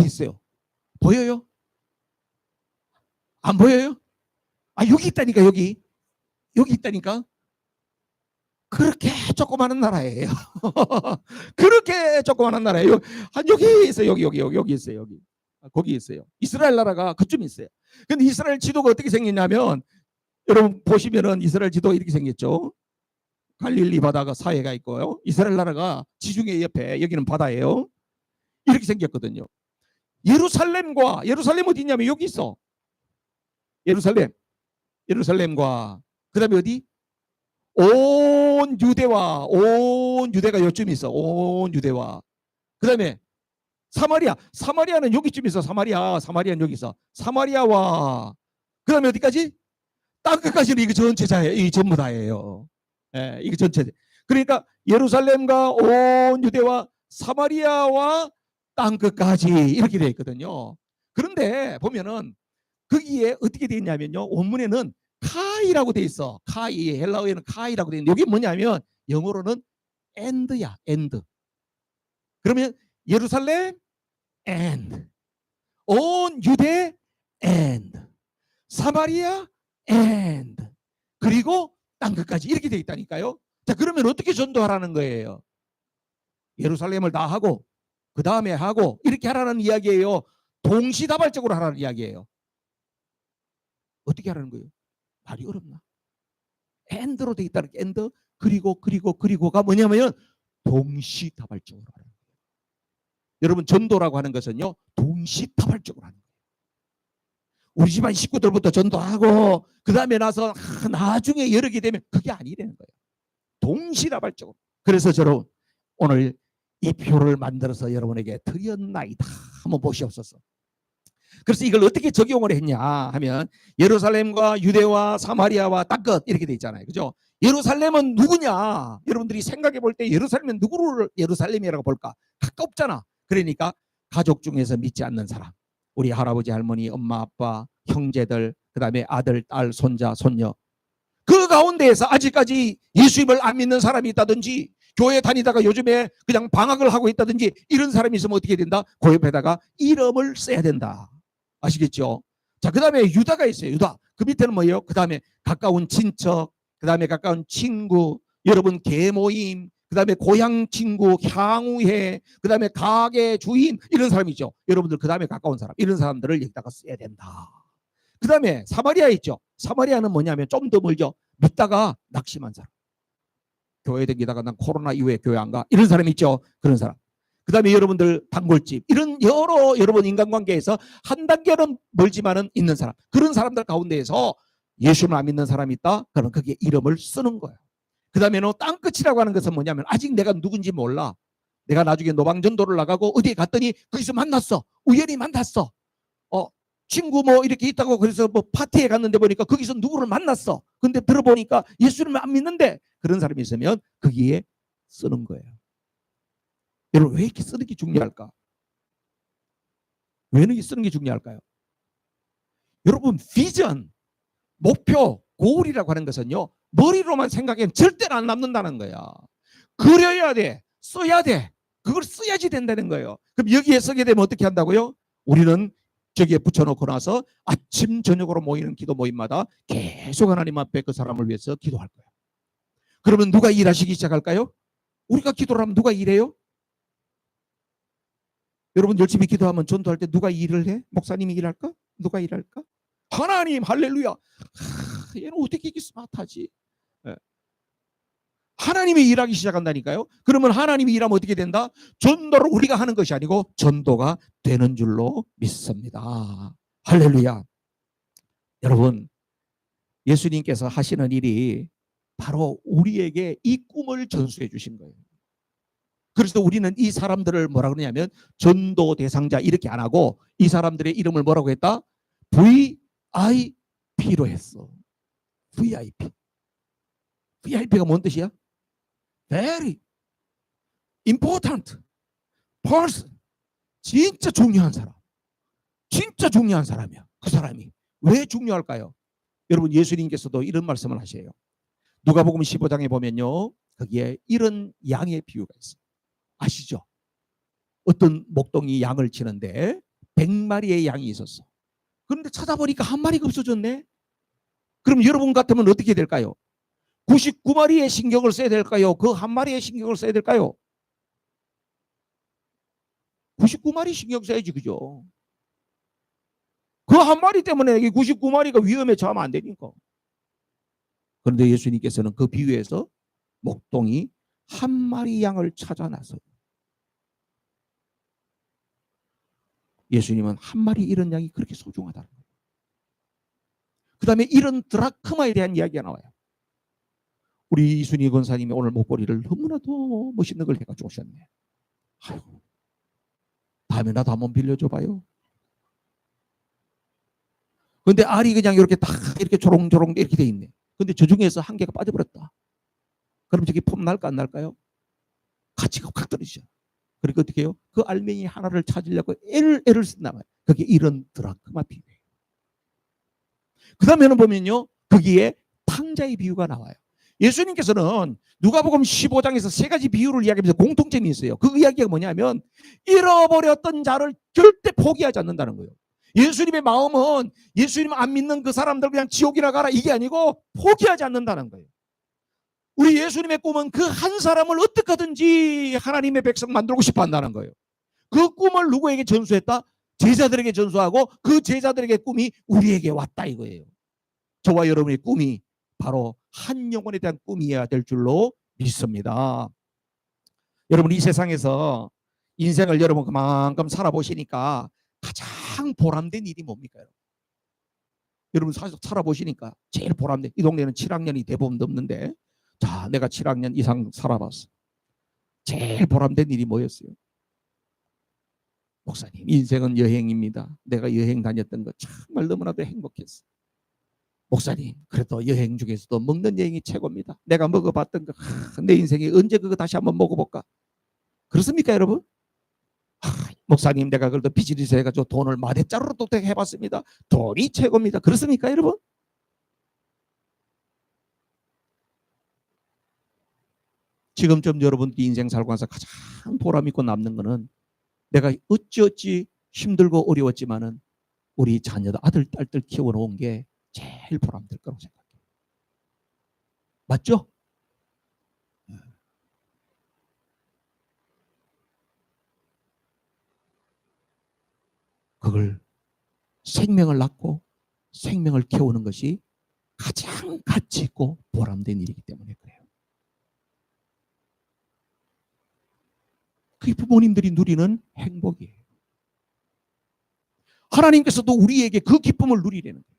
있어요. 보여요? 안 보여요? 여기 있다니까. 여기 있다니까. 그렇게 조그마한 나라예요. 그렇게 조그마한 나라예요. 여기 있어요. 여기 있어요. 여기. 거기 있어요. 이스라엘 나라가 그쯤 있어요. 근데 이스라엘 지도가 어떻게 생겼냐면 여러분 보시면은 이스라엘 지도가 이렇게 생겼죠. 갈릴리 바다가 사이가 있고요. 이스라엘 나라가 지중해 옆에 여기는 바다예요. 이렇게 생겼거든요. 예루살렘 어디 있냐면 여기 있어. 예루살렘과 그 다음에 어디? 온 유대가 요쯤 있어. 온 유대와 그 다음에 사마리아는 여기쯤 있어. 사마리아는 여기 있어. 사마리아와 그 다음에 어디까지? 땅끝까지는 이게 전체자예요. 이 전부 다예요. 예, 이게 전체. 그러니까 예루살렘과 온 유대와 사마리아와 땅끝까지 이렇게 되어 있거든요. 그런데 보면은 거기에 어떻게 되어 있냐면요. 원문에는 카이라고 되어 있어. 카이, 헬라어에는 카이라고 되어 있는데 여기 뭐냐면 영어로는 and야, and. 그러면 예루살렘 and 온 유대 and 사마리아 and 그리고 땅끝까지 이렇게 되어 있다니까요. 자, 그러면 어떻게 전도하라는 거예요? 예루살렘을 다 하고 그 다음에 하고 이렇게 하라는 이야기예요. 동시다발적으로 하라는 이야기예요. 어떻게 하라는 거예요? 말이 어렵나? and로 되어 있다는 게 and 그리고가 뭐냐면 동시다발적으로 하라는 거예요. 여러분 전도라고 하는 것은요 동시다발적으로 하는 거예요. 우리 집안 식구들부터 전도하고 그 다음에 나서 나중에 여러 개 되면 그게 아니라는 거예요. 동시다발적으로. 그래서 저는 오늘 이 표를 만들어서 여러분에게 드렸나이다. 한번 보시옵소서. 그래서 이걸 어떻게 적용을 했냐 하면 예루살렘과 유대와 사마리아와 땅끝 이렇게 돼 있잖아요. 그죠? 예루살렘은 누구냐? 여러분들이 생각해 볼 때 예루살렘은 누구를 예루살렘이라고 볼까? 가깝잖아. 그러니까 가족 중에서 믿지 않는 사람. 우리 할아버지, 할머니, 엄마, 아빠, 형제들, 그 다음에 아들, 딸, 손자, 손녀. 그 가운데에서 아직까지 예수님을 안 믿는 사람이 있다든지 교회 다니다가 요즘에 그냥 방학을 하고 있다든지 이런 사람이 있으면 어떻게 된다? 그 옆에다가 이름을 써야 된다. 아시겠죠? 자, 그 다음에 유다가 있어요. 유다. 그 밑에는 뭐예요? 그 다음에 가까운 친척, 그 다음에 가까운 친구, 여러분 계모임, 그 다음에 고향 친구, 향후회, 그 다음에 가게 주인 이런 사람이 있죠. 여러분들 그 다음에 가까운 사람 이런 사람들을 여기다가 써야 된다. 그 다음에 사마리아 있죠. 사마리아는 뭐냐면 좀 더 멀죠. 믿다가 낙심한 사람. 교회 다니다가 난 코로나 이후에 교회 안 가. 이런 사람 있죠. 그런 사람. 그 다음에 여러분들 단골집 이런 여러분 인간관계에서 한 단계는 멀지만은 있는 사람. 그런 사람들 가운데에서 예수는 안 믿는 사람이 있다. 그러면 거기에 이름을 쓰는 거예요. 그 다음에는 땅끝이라고 하는 것은 뭐냐면 아직 내가 누군지 몰라. 내가 나중에 노방전도를 나가고 어디에 갔더니 거기서 만났어. 우연히 만났어. 친구 뭐 이렇게 있다고 그래서 뭐 파티에 갔는데 보니까 거기서 누구를 만났어. 근데 들어보니까 예수님을 안 믿는데 그런 사람이 있으면 거기에 쓰는 거예요. 여러분 왜 이렇게 쓰는 게 중요할까? 왜 이렇게 쓰는 게 중요할까요? 여러분 비전, 목표, 고울이라고 하는 것은요 머리로만 생각하면 절대로 안 남는다는 거야. 그려야 돼. 써야 돼. 그걸 써야지 된다는 거예요. 그럼 여기에 쓰게 되면 어떻게 한다고요? 우리는 저기에 붙여놓고 나서 아침 저녁으로 모이는 기도 모임마다 계속 하나님 앞에 그 사람을 위해서 기도할 거예요. 그러면 누가 일하시기 시작할까요? 우리가 기도를 하면 누가 일해요? 여러분 열심히 기도하면 전도할 때 누가 일을 해? 목사님이 일할까? 누가 일할까? 하나님 할렐루야. 얘는 어떻게 이렇게 스마트하지? 하나님이 일하기 시작한다니까요. 그러면 하나님이 일하면 어떻게 된다? 전도를 우리가 하는 것이 아니고 전도가 되는 줄로 믿습니다. 할렐루야. 여러분 예수님께서 하시는 일이 바로 우리에게 이 꿈을 전수해 주신 거예요. 그래서 우리는 이 사람들을 뭐라 그러냐면 전도 대상자 이렇게 안 하고 이 사람들의 이름을 뭐라고 했다? VIP로 했어. VIP. VIP가 뭔 뜻이야? Very important person. 진짜 중요한 사람. 진짜 중요한 사람이야. 그 사람이. 왜 중요할까요? 여러분 예수님께서도 이런 말씀을 하셔요. 누가복음 15장에 보면요. 거기에 이런 양의 비유가 있어요. 아시죠? 어떤 목동이 양을 치는데 100마리의 양이 있었어. 그런데 찾아보니까 한 마리가 없어졌네. 그럼 여러분 같으면 어떻게 될까요? 99마리의 신경을 써야 될까요? 그 한 마리의 신경을 써야 될까요? 99마리 신경 써야지, 그죠? 그 한 마리 때문에 이 99마리가 위험에 처하면 안 되니까. 그런데 예수님께서는 그 비유에서 목동이 한 마리 양을 찾아 나서 예수님은 한 마리 이런 양이 그렇게 소중하다는 거예요. 그 다음에 이런 드라크마에 대한 이야기가 나와요. 우리 이순희 권사님이 오늘 목걸이를 너무나도 멋있는 걸 해가지고 오셨네. 아이고, 다음에 나도 한번 빌려줘 봐요. 근데 알이 그냥 이렇게 딱 이렇게 조롱조롱 이렇게 돼 있네. 근데 저 중에서 한 개가 빠져버렸다. 그럼 저기 폼 날까 안 날까요? 가치가 확 떨어지죠. 그러니까 어떻게 해요? 그 알맹이 하나를 찾으려고 애를 쓴단 말이에요. 그게 이런 드라크마 비유예요. 그 다음에는 보면요, 거기에 탕자의 비유가 나와요. 예수님께서는 누가복음 15장에서 세 가지 비유를 이야기하면서 공통점이 있어요. 그 이야기가 뭐냐면 잃어버렸던 자를 절대 포기하지 않는다는 거예요. 예수님의 마음은 예수님 안 믿는 그 사람들 그냥 지옥이나 가라 이게 아니고 포기하지 않는다는 거예요. 우리 예수님의 꿈은 그 한 사람을 어떻게 하든지 하나님의 백성 만들고 싶어 한다는 거예요. 그 꿈을 누구에게 전수했다? 제자들에게 전수하고 그 제자들에게 꿈이 우리에게 왔다 이거예요. 저와 여러분의 꿈이 바로 한 영혼에 대한 꿈이어야 될 줄로 믿습니다. 여러분 이 세상에서 인생을 여러분 그만큼 살아보시니까 가장 보람된 일이 뭡니까? 여러분 살아보시니까 제일 보람된, 이 동네는 7학년이 대부분 넘는데 자 내가 7학년 이상 살아봤어. 제일 보람된 일이 뭐였어요? 목사님 인생은 여행입니다. 내가 여행 다녔던 거 정말 너무나도 행복했어. 목사님 그래도 여행 중에서도 먹는 여행이 최고입니다. 내가 먹어봤던 거 내 인생에 언제 그거 다시 한번 먹어볼까? 그렇습니까 여러분? 목사님 내가 그래도 비즈니스 해가지고 돈을 마대자루로 또 해봤습니다. 돈이 최고입니다. 그렇습니까 여러분? 지금쯤 여러분들이 인생 살고 나서 가장 보람 있고 남는 거는 내가 어찌어찌 힘들고 어려웠지만은 우리 자녀들 아들 딸들 키워놓은 게 제일 보람될 거라고 생각해요. 맞죠? 그걸 생명을 낳고 생명을 키우는 것이 가장 가치 있고 보람된 일이기 때문에 그래요. 그게 부모님들이 누리는 행복이에요. 하나님께서도 우리에게 그 기쁨을 누리려는 거예요.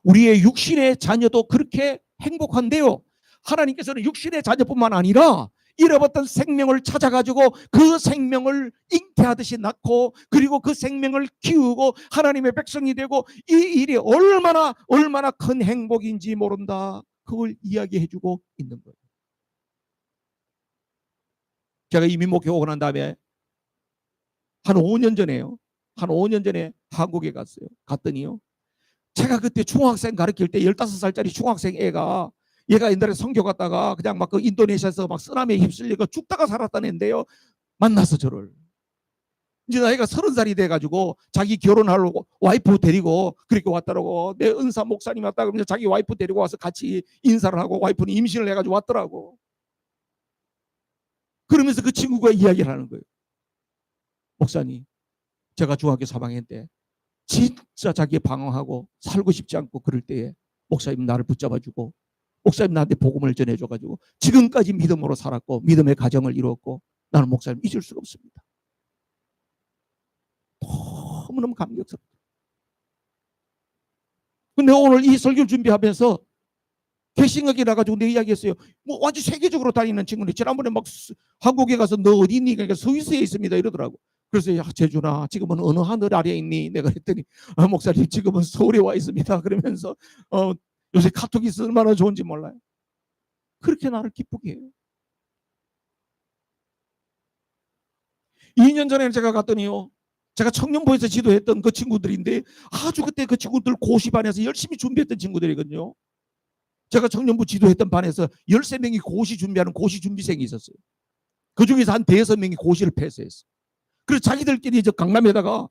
우리의 육신의 자녀도 그렇게 행복한데요. 하나님께서는 육신의 자녀뿐만 아니라 잃어버렸던 생명을 찾아가지고 그 생명을 잉태하듯이 낳고 그리고 그 생명을 키우고 하나님의 백성이 되고 이 일이 얼마나 큰 행복인지 모른다. 그걸 이야기해주고 있는 거예요. 제가 이민 목회 오고 난 다음에 한 5년 전에요. 한 5년 전에 한국에 갔어요. 갔더니요. 제가 그때 중학생 가르칠 때 15살짜리 중학생 애가 얘가 옛날에 선교 갔다가 그냥 막 그 인도네시아에서 막 쓰나미에 휩쓸리고 죽다가 살았다는 애인데요. 만나서 저를. 이제 나이가 30살이 돼가지고 자기 결혼하려고 와이프 데리고 그렇게 왔더라고. 내 은사 목사님 왔다 그러면서 자기 와이프 데리고 와서 같이 인사를 하고 와이프는 임신을 해가지고 왔더라고. 그러면서 그 친구가 이야기를 하는 거예요. 목사님, 제가 중학교 3학년 때 진짜 자기 방황하고 살고 싶지 않고 그럴 때에 목사님 나를 붙잡아주고 목사님 나한테 복음을 전해줘가지고 지금까지 믿음으로 살았고 믿음의 가정을 이루었고 나는 목사님 잊을 수가 없습니다. 너무너무 감격스럽다. 근데 오늘 이 설교를 준비하면서 개신학이 나가지고 내 이야기했어요. 뭐 완전 세계적으로 다니는 친구인데 지난번에 막 한국에 가서 너 어디 있니? 그러니까 스위스에 있습니다 이러더라고. 그래서 야 재준아 지금은 어느 하늘 아래에 있니? 내가 그랬더니 목사님 지금은 서울에 와 있습니다. 그러면서 요새 카톡이 얼마나 좋은지 몰라요. 그렇게 나를 기쁘게 해요. 2년 전에 제가 갔더니요. 제가 청년부에서 지도했던 그 친구들인데 아주 그때 그 친구들 고시반에서 열심히 준비했던 친구들이거든요. 제가 청년부 지도했던 반에서 13명이 고시 준비하는 고시 준비생이 있었어요. 그중에서 한 5명이 고시를 패스했어. 그래서 자기들끼리 저 강남에다가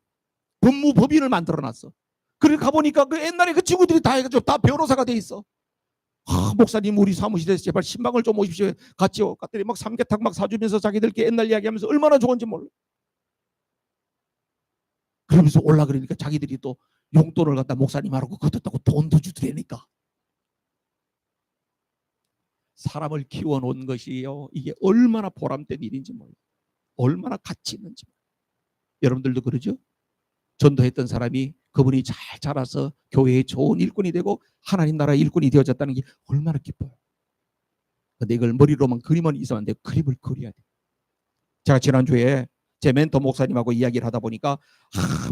법무법인을 만들어놨어. 그래 가보니까 그 옛날에 그 친구들이 다 해가지고 다 변호사가 돼 있어. 목사님 우리 사무실에서 제발 신방을 좀 오십시오. 같이요. 갔더니 막 삼계탕 막 사주면서 자기들끼리 옛날 이야기하면서 얼마나 좋은지 몰라. 그러면서 올라 그러니까 자기들이 또 용돈을 갖다 목사님하고 걷었다고 돈도 주더라니까. 사람을 키워놓은 것이요. 이게 얼마나 보람된 일인지 몰라요. 얼마나 가치 있는지. 여러분들도 그러죠? 전도했던 사람이 그분이 잘 자라서 교회의 좋은 일꾼이 되고 하나님 나라의 일꾼이 되어졌다는 게 얼마나 기뻐요. 근데 이걸 머리로만 그림은 있으면 안 돼요. 그림을 그려야 돼요. 제가 지난주에 제 멘토 목사님하고 이야기를 하다 보니까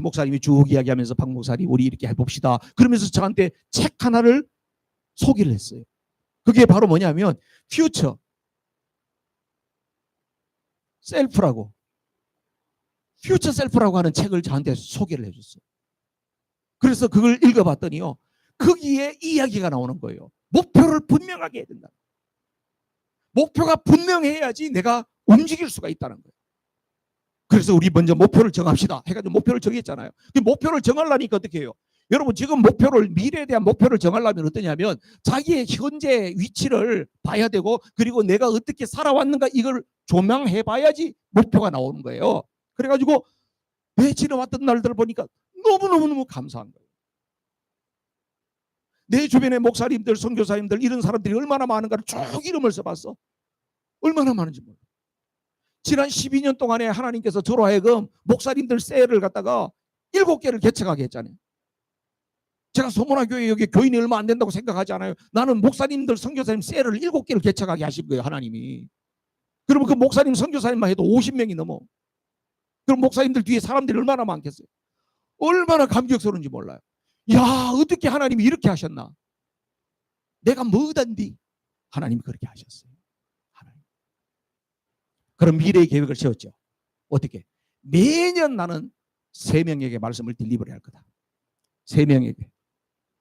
목사님이 쭉 이야기하면서 박 목사님 우리 이렇게 해봅시다. 그러면서 저한테 책 하나를 소개를 했어요. 그게 바로 뭐냐면 퓨처 셀프라고 퓨처 셀프라고 하는 책을 저한테 소개를 해줬어요. 그래서 그걸 읽어봤더니요. 거기에 이야기가 나오는 거예요. 목표를 분명하게 해야 된다. 목표가 분명해야지 내가 움직일 수가 있다는 거예요. 그래서 우리 먼저 목표를 정합시다 해가지고 목표를 정했잖아요. 목표를 정하려니까 어떻게 해요? 여러분 지금 목표를 미래에 대한 목표를 정하려면 어떠냐면 자기의 현재 위치를 봐야 되고 그리고 내가 어떻게 살아왔는가 이걸 조명해 봐야지 목표가 나오는 거예요. 그래가지고 내 지나왔던 날들을 보니까 너무너무 감사한 거예요. 내 주변의 목사님들 선교사님들 이런 사람들이 얼마나 많은가를 쭉 이름을 써봤어. 얼마나 많은지 몰라. 지난 12년 동안에 하나님께서 저로 하여금 목사님들 셀을 갖다가 7개를 개척하게 했잖아요. 제가 소문화교회 여기 교인이 얼마 안 된다고 생각하지 않아요. 나는 목사님들 선교사님 셀을 7개를 개척하게 하신 거예요. 하나님이. 그러면 그 목사님 선교사님만 해도 50명이 넘어. 그럼 목사님들 뒤에 사람들이 얼마나 많겠어요. 얼마나 감격스러운지 몰라요. 야 어떻게 하나님이 이렇게 하셨나. 내가 뭐든지 하나님이 그렇게 하셨어요. 하나님. 그런 미래의 계획을 세웠죠. 어떻게? 매년 나는 3명에게 말씀을 딜리버리 할 거다. 3명에게.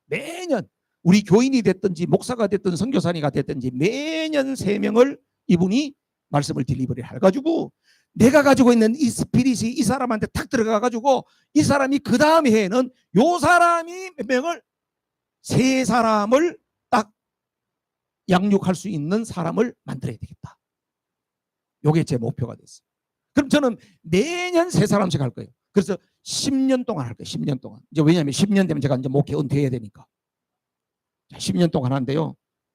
매년 우리 교인이 됐든지 목사가 됐든 선교사님이 됐든지 매년 3명을 이분이 말씀을 딜리버리 해가지고 내가 가지고 있는 이 스피릿이 이 사람한테 탁 들어가가지고 이 사람이 그 다음 해에는 요 사람이 몇 명을 3사람을 딱 양육할 수 있는 사람을 만들어야 되겠다. 요게 제 목표가 됐어요. 그럼 저는 매년 3사람씩 할 거예요. 그래서 10년 동안 할 거예요. 10년 동안. 이제 왜냐하면 10년 되면 제가 이제 목회 은퇴해야 되니까. 10년 동안 하는데요.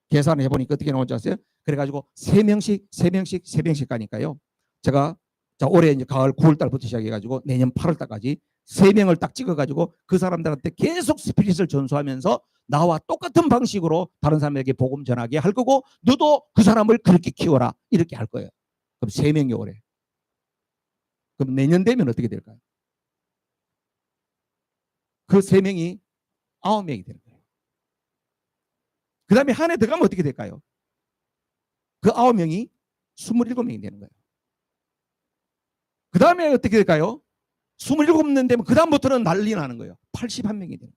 계산을 해보니까 어떻게 나오는지 아세요? 그래가지고 3명씩 가니까요. 제가 자 올해 이제 가을 9월 달부터 시작해가지고 내년 8월 달까지 3명을 딱 찍어가지고 그 사람들한테 계속 스피릿을 전수하면서 나와 똑같은 방식으로 다른 사람에게 복음 전하게 할 거고 너도 그 사람을 그렇게 키워라 이렇게 할 거예요. 그럼 3명이 올해. 그럼 내년 되면 어떻게 될까요? 그 3명이 9명이 되는 거예요. 그 다음에 한 해 더 가면 어떻게 될까요? 그 9명이 27명이 되는 거예요. 그 다음에 어떻게 될까요? 27명 되면 그 다음부터는 난리 나는 거예요. 81명이 되는 거예요.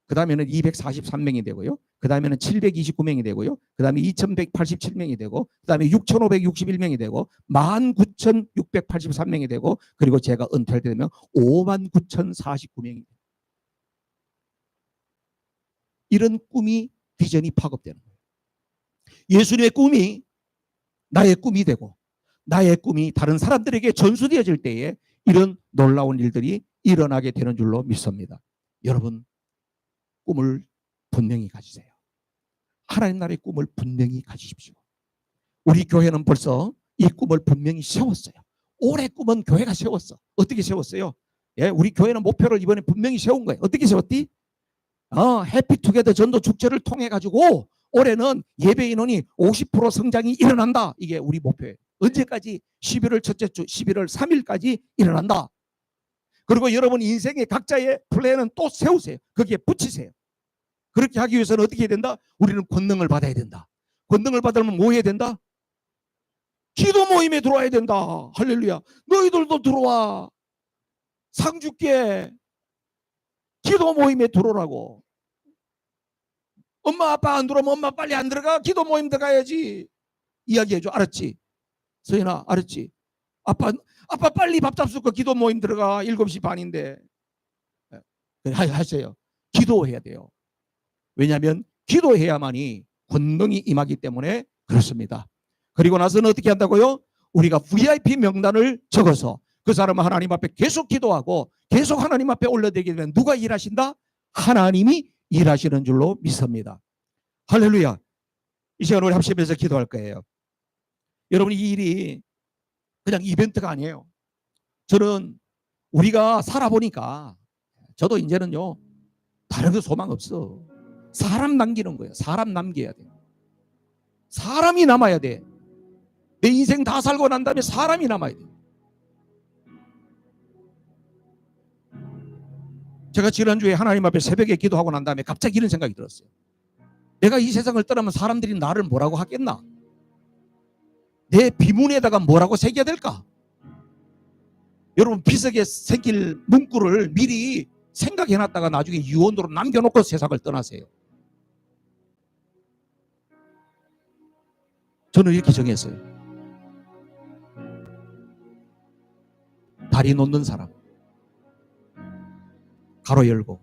그 다음에는 243명이 되고요. 그 다음에는 729명이 되고요. 그 다음에 2187명이 되고 그 다음에 6561명이 되고 19683명이 되고 그리고 제가 은퇴할 때 되면 59049명이 돼요. 이런 꿈이 비전이 파급되는 거예요. 예수님의 꿈이 나의 꿈이 되고 나의 꿈이 다른 사람들에게 전수되어질 때에 이런 놀라운 일들이 일어나게 되는 줄로 믿습니다. 여러분 꿈을 분명히 가지세요. 하나님 나라의 꿈을 분명히 가지십시오. 우리 교회는 벌써 이 꿈을 분명히 세웠어요. 올해 꿈은 교회가 세웠어. 어떻게 세웠어요? 예, 우리 교회는 목표를 이번에 분명히 세운 거예요. 어떻게 세웠디? 해피투게더 전도 축제를 통해 가지고 올해는 예배 인원이 50% 성장이 일어난다. 이게 우리 목표예요. 언제까지? 11월 첫째 주 11월 3일까지 일어난다. 그리고 여러분 인생의 각자의 플랜은 또 세우세요. 거기에 붙이세요. 그렇게 하기 위해서는 어떻게 해야 된다? 우리는 권능을 받아야 된다. 권능을 받으려면 뭐 해야 된다? 기도 모임에 들어와야 된다. 할렐루야. 너희들도 들어와. 상 줄게. 기도 모임에 들어오라고. 엄마 아빠 안 들어오면 엄마 빨리 안 들어가. 기도 모임 들어가야지. 이야기해줘. 알았지? 서인아 알았지? 아빠 빨리 밥 잡수고 기도 모임 들어가. 7시 반인데. 하세요. 기도해야 돼요. 왜냐하면 기도해야만이 권능이 임하기 때문에 그렇습니다. 그리고 나서는 어떻게 한다고요? 우리가 VIP 명단을 적어서 그 사람은 하나님 앞에 계속 기도하고 계속 하나님 앞에 올려드리게 되면 누가 일하신다? 하나님이 일하시는 줄로 믿습니다. 할렐루야. 이 시간 우리 합심해서 기도할 거예요. 여러분 이 일이 그냥 이벤트가 아니에요. 저는 우리가 살아보니까 저도 이제는요 다른 거 소망 없어. 사람 남기는 거예요. 사람 남겨야 돼. 사람이 남아야 돼. 내 인생 다 살고 난 다음에 사람이 남아야 돼. 제가 지난주에 하나님 앞에 새벽에 기도하고 난 다음에 갑자기 이런 생각이 들었어요. 내가 이 세상을 떠나면 사람들이 나를 뭐라고 하겠나? 내 비문에다가 뭐라고 새겨야 될까? 여러분, 비석에 새길 문구를 미리 생각해놨다가 나중에 유언으로 남겨놓고 세상을 떠나세요. 저는 이렇게 정했어요. 다리 놓는 사람, 가로 열고,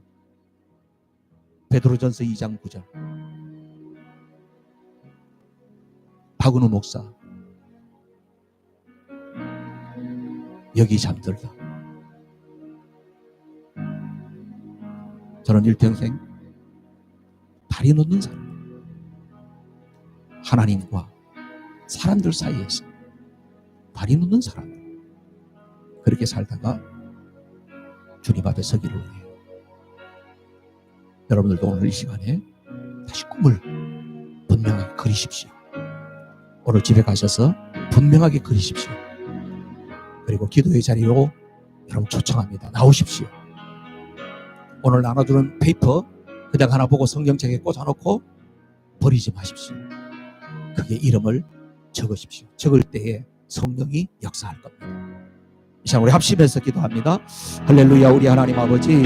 베드로전서 2장 9절. 박은우 목사, 여기 잠들다. 저는 일평생 다리 놓는 사람, 하나님과 사람들 사이에서 다리 놓는 사람, 그렇게 살다가 주님 앞에 서기를 원해요. 여러분들도 오늘 이 시간에 다시 꿈을 분명하게 그리십시오. 오늘 집에 가셔서 분명하게 그리십시오. 그리고 기도의 자리로 여러분 초청합니다. 나오십시오. 오늘 나눠주는 페이퍼 그냥 하나 보고 성경책에 꽂아놓고 버리지 마십시오. 그게 이름을 적으십시오. 적을 때에 성령이 역사할 겁니다. 이 시간 우리 합심해서 기도합니다. 할렐루야. 우리 하나님 아버지,